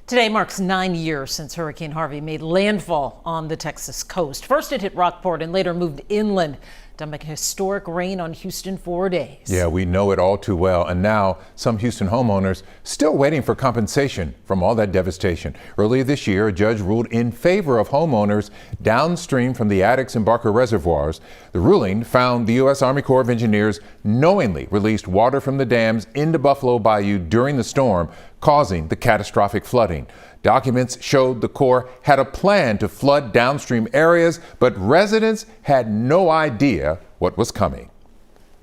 Today marks 9 years since Hurricane Harvey made landfall on the Texas coast. First it hit Rockport and later moved inland, dumping historic rain on Houston for days. Yeah, we know it all too well. And now some Houston homeowners still waiting for compensation from all that devastation. Earlier this year, a judge ruled in favor of homeowners downstream from the Addicks and Barker reservoirs. The ruling found the U.S. Army Corps of Engineers knowingly released water from the dams into Buffalo Bayou during the storm, causing the catastrophic flooding. Documents showed the Corps had a plan to flood downstream areas, but residents had no idea what was coming.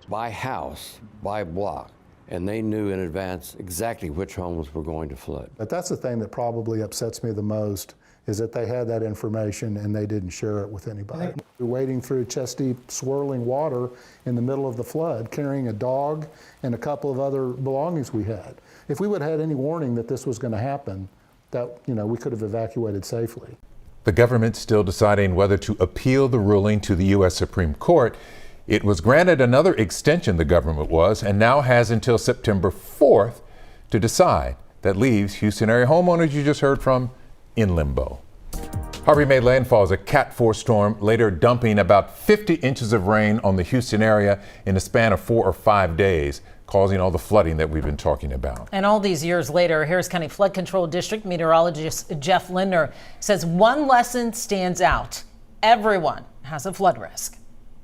By house, by block, and they knew in advance exactly which homes were going to flood. But that's the thing that probably upsets me the most, is that they had that information and they didn't share it with anybody. We're wading through chest-deep swirling water in the middle of the flood, carrying a dog and a couple of other belongings we had. If we would have had any warning that this was going to happen, we could have evacuated safely. The government's still deciding whether to appeal the ruling to the U.S. Supreme Court. It was granted another extension, the government was, and now has until September 4th to decide. That leaves Houston area homeowners you just heard from in limbo. Harvey made landfall as a Cat 4 storm, later dumping about 50 inches of rain on the Houston area in a span of 4 or 5 days, causing all the flooding that we've been talking about. And all these years later, Harris County Flood Control District meteorologist Jeff Lindner says one lesson stands out. Everyone has a flood risk.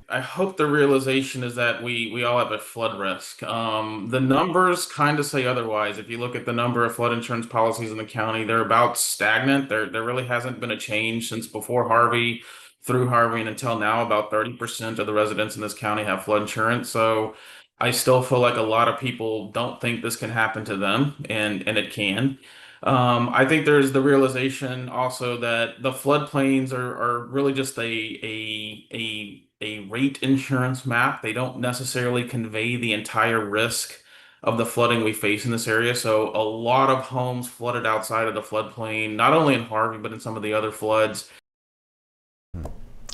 I hope the realization is that we all have a flood risk. The numbers kind of say otherwise. If you look at the number of flood insurance policies in the county, they're about stagnant. There really hasn't been a change since before Harvey, through Harvey, and until now. About 30% of the residents in this county have flood insurance. So I still feel like a lot of people don't think this can happen to them, and it can. I think there's the realization also that the floodplains are really just a rate insurance map. They don't necessarily convey the entire risk of the flooding we face in this area. So a lot of homes flooded outside of the floodplain, not only in Harvey, but in some of the other floods.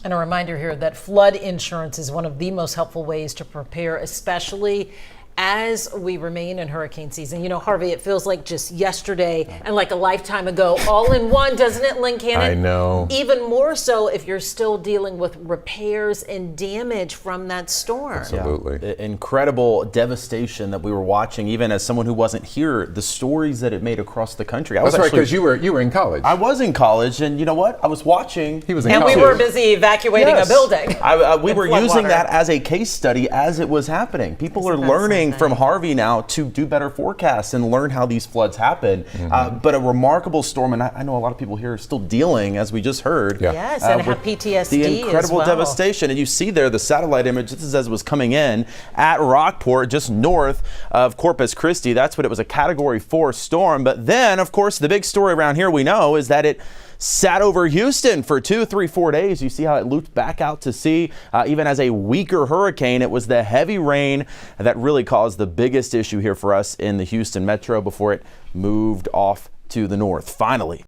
And a reminder here that flood insurance is one of the most helpful ways to prepare, especially as we remain in hurricane season. You know, Harvey, it feels like just yesterday and like a lifetime ago, all in one, doesn't it, Lynn Cannon? I know. Even more so if you're still dealing with repairs and damage from that storm. Absolutely. Yeah. Incredible devastation that we were watching, even as someone who wasn't here, the stories that it made across the country. That's right, because you were in college. I was in college, and you know what? I was watching. He was in college. college. And we were busy evacuating a building. We were using that as a case study as it was happening. People are learning from Harvey now to do better forecasts and learn how these floods happen. But a remarkable storm, and I know a lot of people here are still dealing, as we just heard. Yeah. Yes, and have PTSD the incredible as well. devastation. And you see there the satellite image. This is as it was coming in at Rockport, just north of Corpus Christi. That's what it was, a Category 4 storm. But then, of course, the big story around here we know is that it sat over Houston for 2, 3, 4 days. You see how it looped back out to sea. Even as a weaker hurricane, it was the heavy rain that really caused the biggest issue here for us in the Houston metro before it moved off to the north. Finally,